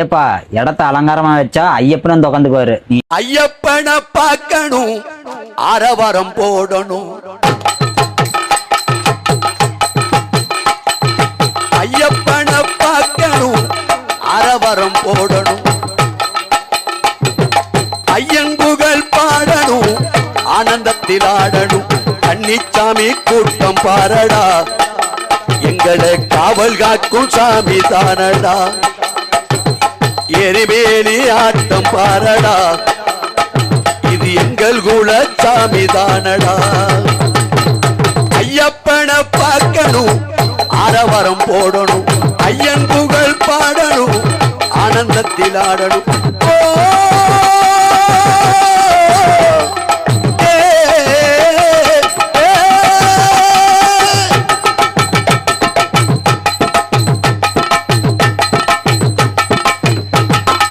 ஏப்பா இடத்த அலங்காரமா வச்சா ஐயப்பனும் உட்காந்துக்குவாரு. நீ ஐயப்பனை பார்க்கணும், ஆரவாரம் போடணும். ஐயப்பனை பார்க்கணும், ஆரவாரம் போடணும். ஐயங்குகள் பாடணும், ஆனந்தத்தில் ஆடணும். கன்னிச்சாமி கூட்டம் பாரடா, எங்களை காவல் காக்கும் சாமி தானடா. எரிமேலி ஆட்டம் பாரடா, இது எங்கள் குல சாமி தானடா. ஐயப்பனை பார்க்கணும், ஆரவாரம் போடணும். ஐயன் புகழ் பாடணும், ஆனந்தத்தில் ஆடணும். ஓ